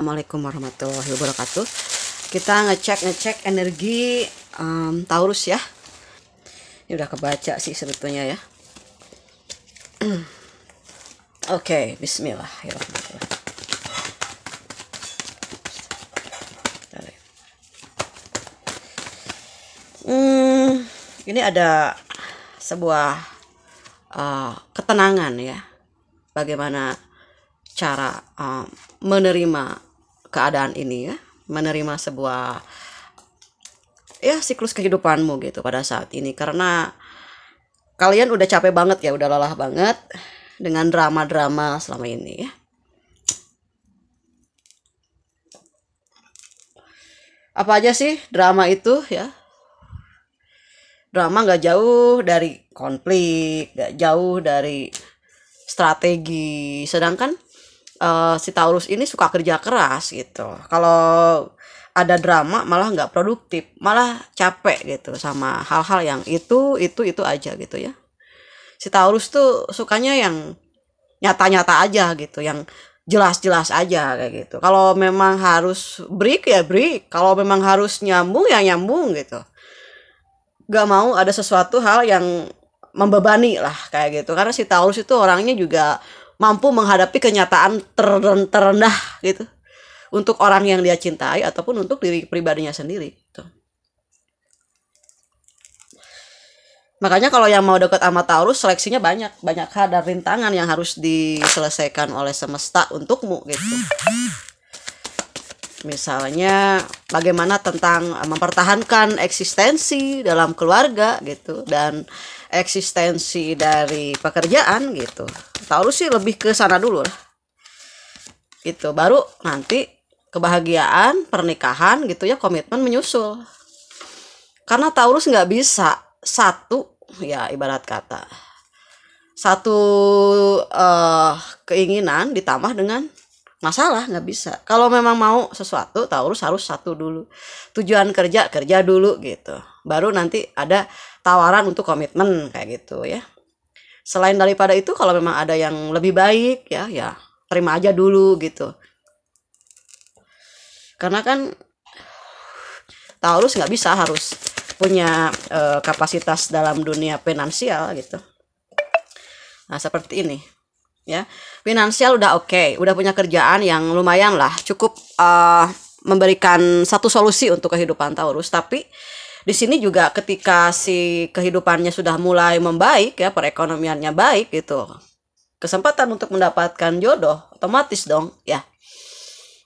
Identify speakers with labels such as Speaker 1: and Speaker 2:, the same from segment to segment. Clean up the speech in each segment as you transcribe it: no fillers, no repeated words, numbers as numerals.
Speaker 1: Assalamualaikum warahmatullahi wabarakatuh. Kita ngecek energi Taurus ya. Ini udah kebaca sih sebetulnya ya. Oke, bismillahirrahmanirrahim. Ini ada sebuah ketenangan ya. Bagaimana cara menerima keadaan ini ya, menerima sebuah ya siklus kehidupanmu gitu pada saat ini, karena kalian udah capek banget ya, udah lelah banget dengan drama-drama selama ini ya. Apa aja sih drama itu ya? Drama nggak jauh dari konflik, nggak jauh dari strategi, sedangkan si Taurus ini suka kerja keras gitu. Kalau ada drama malah nggak produktif, malah capek gitu sama hal-hal yang itu aja gitu ya. Si Taurus tuh sukanya yang nyata-nyata aja gitu, yang jelas-jelas aja kayak gitu. Kalau memang harus break ya break, kalau memang harus nyambung ya nyambung gitu. Gak mau ada sesuatu hal yang membebani lah kayak gitu, karena si Taurus itu orangnya juga mampu menghadapi kenyataan terendah gitu untuk orang yang dia cintai ataupun untuk diri pribadinya sendiri gitu. Makanya kalau yang mau deket sama Taurus, seleksinya banyak hal dan rintangan yang harus diselesaikan oleh semesta untukmu gitu. Misalnya bagaimana tentang mempertahankan eksistensi dalam keluarga gitu, dan eksistensi dari pekerjaan gitu. Taurus sih lebih ke sana dulu lah gitu, baru nanti kebahagiaan, pernikahan gitu ya, komitmen menyusul. Karena Taurus nggak bisa satu ya, ibarat kata satu keinginan ditambah dengan masalah, nggak bisa. Kalau memang mau sesuatu, Taurus harus satu dulu, tujuan kerja dulu gitu, baru nanti ada tawaran untuk komitmen kayak gitu ya. Selain daripada itu, kalau memang ada yang lebih baik ya terima aja dulu gitu. Karena kan Taurus nggak bisa harus punya kapasitas dalam dunia finansial gitu. Nah seperti ini ya, finansial udah oke, udah punya kerjaan yang lumayan lah, cukup memberikan satu solusi untuk kehidupan Taurus. Tapi di sini juga ketika si kehidupannya sudah mulai membaik ya, perekonomiannya baik gitu, kesempatan untuk mendapatkan jodoh otomatis dong ya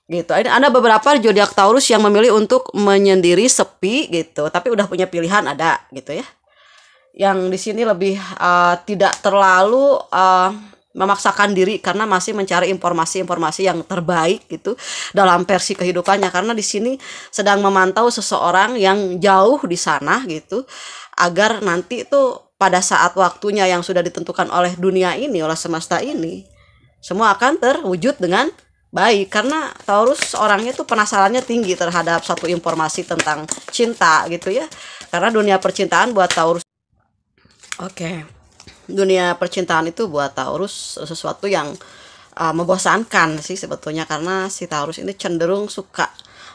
Speaker 1: gitu. Ini ada beberapa zodiak Taurus yang memilih untuk menyendiri, sepi gitu, tapi udah punya pilihan ada gitu ya, yang di sini lebih tidak terlalu memaksakan diri karena masih mencari informasi-informasi yang terbaik gitu dalam versi kehidupannya, karena di sini sedang memantau seseorang yang jauh di sana gitu, agar nanti itu pada saat waktunya yang sudah ditentukan oleh dunia ini, oleh semesta ini, semua akan terwujud dengan baik. Karena Taurus orangnya tuh penasarannya tinggi terhadap satu informasi tentang cinta gitu ya, karena dunia percintaan buat Taurus dunia percintaan itu buat Taurus sesuatu yang membosankan sih sebetulnya, karena si Taurus ini cenderung suka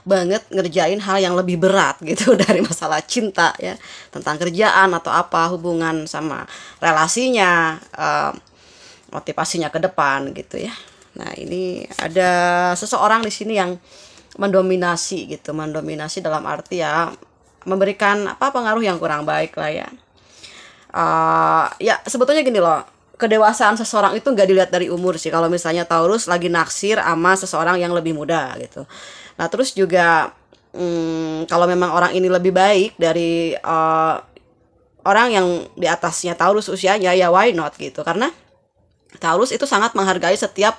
Speaker 1: banget ngerjain hal yang lebih berat gitu dari masalah cinta ya, tentang kerjaan atau apa, hubungan sama relasinya, motivasinya ke depan gitu ya. Nah ini ada seseorang di sini yang mendominasi gitu, mendominasi dalam arti ya memberikan pengaruh yang kurang baik lah ya. Ya sebetulnya gini loh, kedewasaan seseorang itu nggak dilihat dari umur sih. Kalau misalnya Taurus lagi naksir sama seseorang yang lebih muda gitu, nah terus juga kalau memang orang ini lebih baik dari orang yang di atasnya Taurus usianya, ya why not gitu. Karena Taurus itu sangat menghargai setiap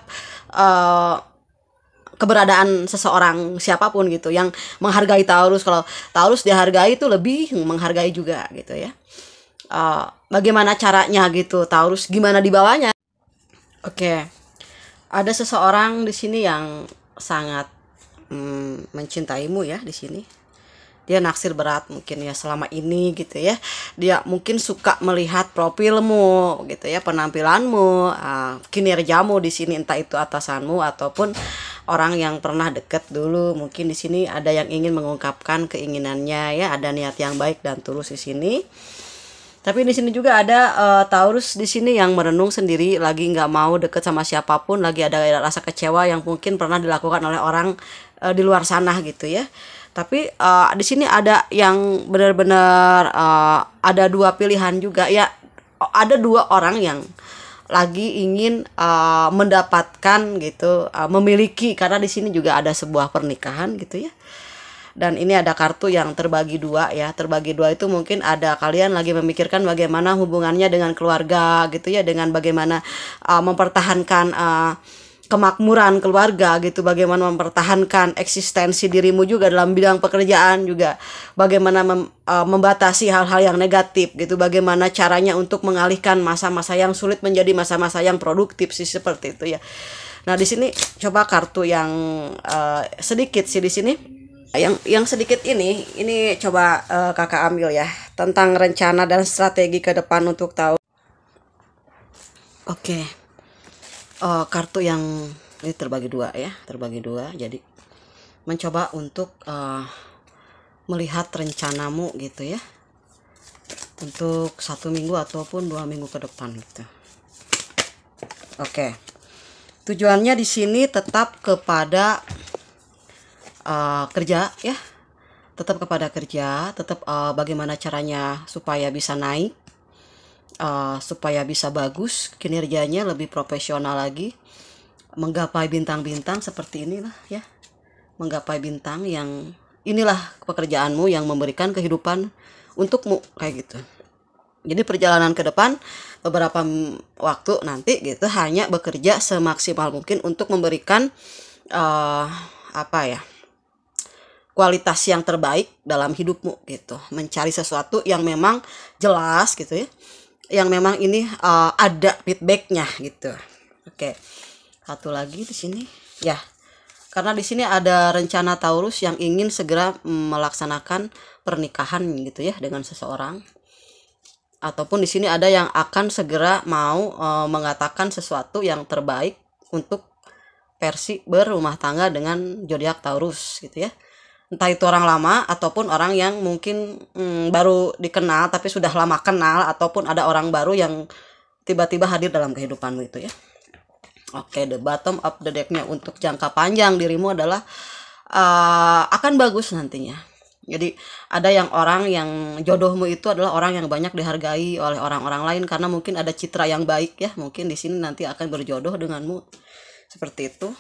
Speaker 1: keberadaan seseorang siapapun gitu, yang menghargai Taurus. Kalau Taurus dihargai itu lebih menghargai juga gitu ya. Bagaimana caranya gitu, Taurus gimana dibawanya? Oke, ada seseorang di sini yang sangat mencintaimu ya di sini. Dia naksir berat mungkin ya selama ini gitu ya. Dia mungkin suka melihat profilmu gitu ya, penampilanmu, kinerjamu di sini, entah itu atasanmu ataupun orang yang pernah deket dulu. Mungkin di sini ada yang ingin mengungkapkan keinginannya, ya, ada niat yang baik dan tulus di sini. Tapi di sini juga ada Taurus di sini yang merenung sendiri, lagi nggak mau deket sama siapapun, lagi ada rasa kecewa yang mungkin pernah dilakukan oleh orang di luar sana gitu ya. Tapi di sini ada yang benar-benar ada dua pilihan juga ya. Ada dua orang yang lagi ingin mendapatkan gitu, memiliki, karena di sini juga ada sebuah pernikahan gitu ya. Dan ini ada kartu yang terbagi dua ya. Terbagi dua itu mungkin ada kalian lagi memikirkan bagaimana hubungannya dengan keluarga gitu ya, dengan bagaimana mempertahankan kemakmuran keluarga gitu, bagaimana mempertahankan eksistensi dirimu juga dalam bidang pekerjaan juga, bagaimana membatasi hal-hal yang negatif gitu, bagaimana caranya untuk mengalihkan masa-masa yang sulit menjadi masa-masa yang produktif sih, seperti itu ya. Nah, di sini coba kartu yang sedikit sih di sini. Yang sedikit ini coba kakak ambil ya, tentang rencana dan strategi ke depan untuk tahun. Oke. Kartu yang ini terbagi dua ya, terbagi dua. Jadi mencoba untuk melihat rencanamu gitu ya, untuk 1 minggu ataupun 2 minggu ke depan gitu. Oke. Tujuannya di sini tetap kepada kerja ya, tetap kepada kerja, tetap bagaimana caranya supaya bisa naik, supaya bisa bagus kinerjanya, lebih profesional lagi, menggapai bintang-bintang seperti inilah ya, menggapai bintang yang inilah pekerjaanmu yang memberikan kehidupan untukmu kayak gitu. Jadi perjalanan ke depan beberapa waktu nanti gitu hanya bekerja semaksimal mungkin untuk memberikan apa ya, kualitas yang terbaik dalam hidupmu gitu, mencari sesuatu yang memang jelas gitu ya, yang memang ini ada feedbacknya gitu. Oke, satu lagi di sini ya, karena di sini ada rencana Taurus yang ingin segera melaksanakan pernikahan gitu ya dengan seseorang, ataupun di sini ada yang akan segera mau mengatakan sesuatu yang terbaik untuk versi berumah tangga dengan zodiak Taurus gitu ya. Entah itu orang lama ataupun orang yang mungkin baru dikenal tapi sudah lama kenal, ataupun ada orang baru yang tiba-tiba hadir dalam kehidupanmu itu ya. Oke, the bottom of the deck-nya untuk jangka panjang dirimu adalah akan bagus nantinya. Jadi ada yang orang yang jodohmu itu adalah orang yang banyak dihargai oleh orang-orang lain karena mungkin ada citra yang baik ya. Mungkin di sini nanti akan berjodoh denganmu seperti itu.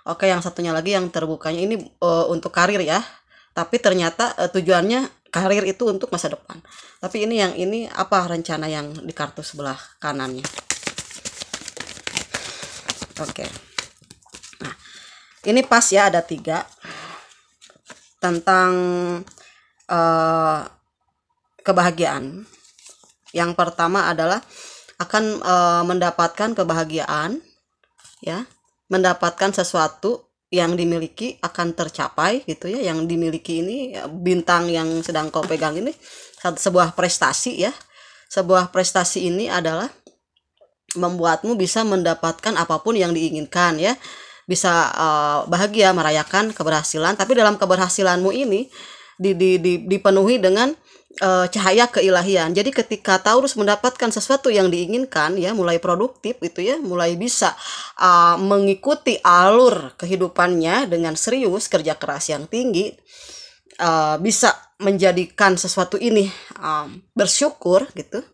Speaker 1: Oke, yang satunya lagi yang terbukanya ini untuk karir ya. Tapi ternyata tujuannya karir itu untuk masa depan. Tapi ini yang ini apa rencana yang di kartu sebelah kanannya. Oke. Nah, ini pas ya, ada 3 tentang kebahagiaan. Yang pertama adalah akan mendapatkan kebahagiaan ya, mendapatkan sesuatu yang dimiliki akan tercapai gitu ya. Yang dimiliki ini bintang yang sedang kau pegang ini sebuah prestasi ya. Sebuah prestasi ini adalah membuatmu bisa mendapatkan apapun yang diinginkan ya. Bisa bahagia merayakan keberhasilan, tapi dalam keberhasilanmu ini dipenuhi dengan cahaya keilahian. Jadi ketika Taurus mendapatkan sesuatu yang diinginkan ya, mulai produktif itu ya, mulai bisa mengikuti alur kehidupannya dengan serius, kerja keras yang tinggi, bisa menjadikan sesuatu ini bersyukur gitu.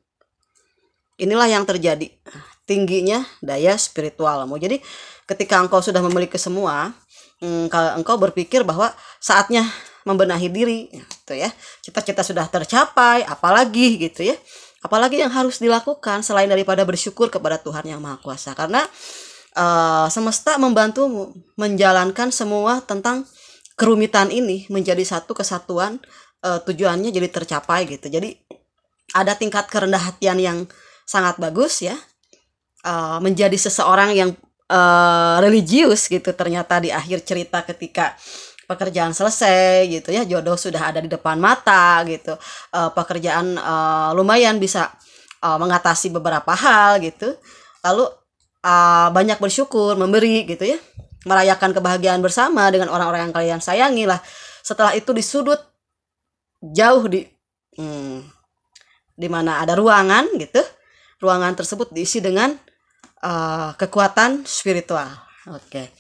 Speaker 1: Inilah yang terjadi, tingginya daya spiritualmu. Jadi ketika engkau sudah memiliki semua, engkau berpikir bahwa saatnya membenahi diri gitu ya. Cita-cita sudah tercapai, apalagi gitu ya. Apalagi yang harus dilakukan selain daripada bersyukur kepada Tuhan Yang Maha Kuasa, karena semesta membantumu menjalankan semua tentang kerumitan ini menjadi satu kesatuan, tujuannya jadi tercapai gitu. Jadi ada tingkat kerendah hatian yang sangat bagus ya, menjadi seseorang yang religius gitu. Ternyata di akhir cerita ketika pekerjaan selesai gitu ya, jodoh sudah ada di depan mata gitu, pekerjaan lumayan bisa mengatasi beberapa hal gitu, lalu banyak bersyukur, memberi gitu ya. merayakan kebahagiaan bersama dengan orang-orang yang kalian sayangi lah. Setelah itu di sudut jauh di mana ada ruangan gitu, ruangan tersebut diisi dengan kekuatan spiritual. Oke,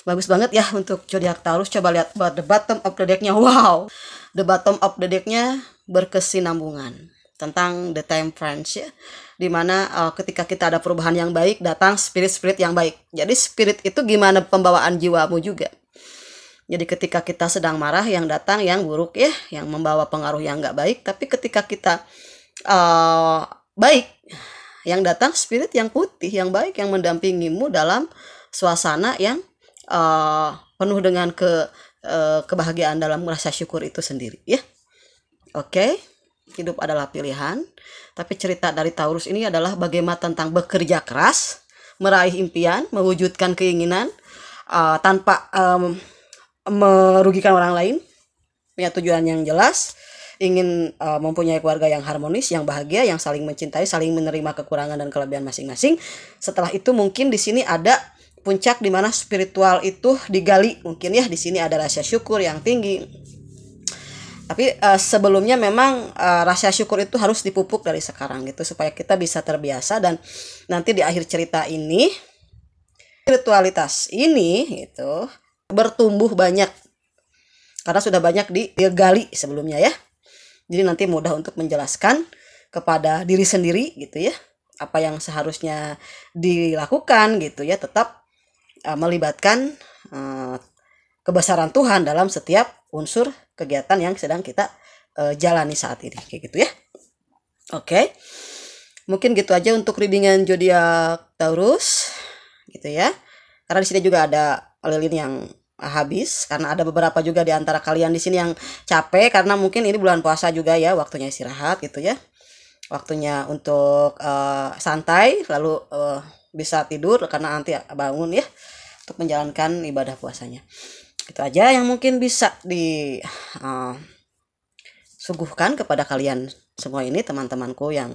Speaker 1: bagus banget ya untuk zodiak Taurus. Coba lihat the bottom of the decknya. Wow, the bottom of the decknya berkesinambungan tentang the temperance ya, dimana ketika kita ada perubahan yang baik, datang spirit-spirit yang baik. Jadi spirit itu gimana pembawaan jiwamu juga. Jadi ketika kita sedang marah, yang datang yang buruk ya, yang membawa pengaruh yang nggak baik. Tapi ketika kita baik, yang datang spirit yang putih, yang baik, yang mendampingimu dalam suasana yang penuh dengan kebahagiaan dalam rasa syukur itu sendiri ya. Oke, hidup adalah pilihan. Tapi cerita dari Taurus ini adalah bagaimana tentang bekerja keras, meraih impian, mewujudkan keinginan tanpa merugikan orang lain, punya tujuan yang jelas, ingin mempunyai keluarga yang harmonis, yang bahagia, yang saling mencintai, saling menerima kekurangan dan kelebihan masing-masing. Setelah itu mungkin di sini ada puncak di mana spiritual itu digali. Mungkin ya di sini ada rasa syukur yang tinggi. Tapi sebelumnya memang rasa syukur itu harus dipupuk dari sekarang gitu, supaya kita bisa terbiasa, dan nanti di akhir cerita ini spiritualitas ini gitu bertumbuh banyak karena sudah banyak digali sebelumnya ya. Jadi nanti mudah untuk menjelaskan kepada diri sendiri gitu ya, apa yang seharusnya dilakukan gitu ya, tetap melibatkan kebesaran Tuhan dalam setiap unsur kegiatan yang sedang kita jalani saat ini kayak gitu ya. Oke. Mungkin gitu aja untuk readingan zodiak Taurus gitu ya. Karena di sini juga ada lilin yang habis, karena ada beberapa juga di antara kalian di sini yang capek karena mungkin ini bulan puasa juga ya, waktunya istirahat gitu ya, waktunya untuk santai, lalu bisa tidur karena nanti bangun ya untuk menjalankan ibadah puasanya. Itu aja yang mungkin bisa disuguhkan kepada kalian semua ini, teman-temanku yang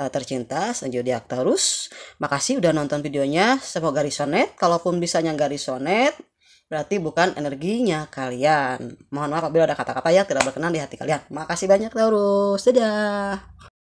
Speaker 1: tercinta zodiak Taurus. Makasih udah nonton videonya, semoga resonate. Kalaupun bisanya nggak resonate, berarti bukan energinya kalian. Mohon maaf apabila ada kata-kata yang tidak berkenan di hati kalian. Makasih banyak Taurus. Dadah.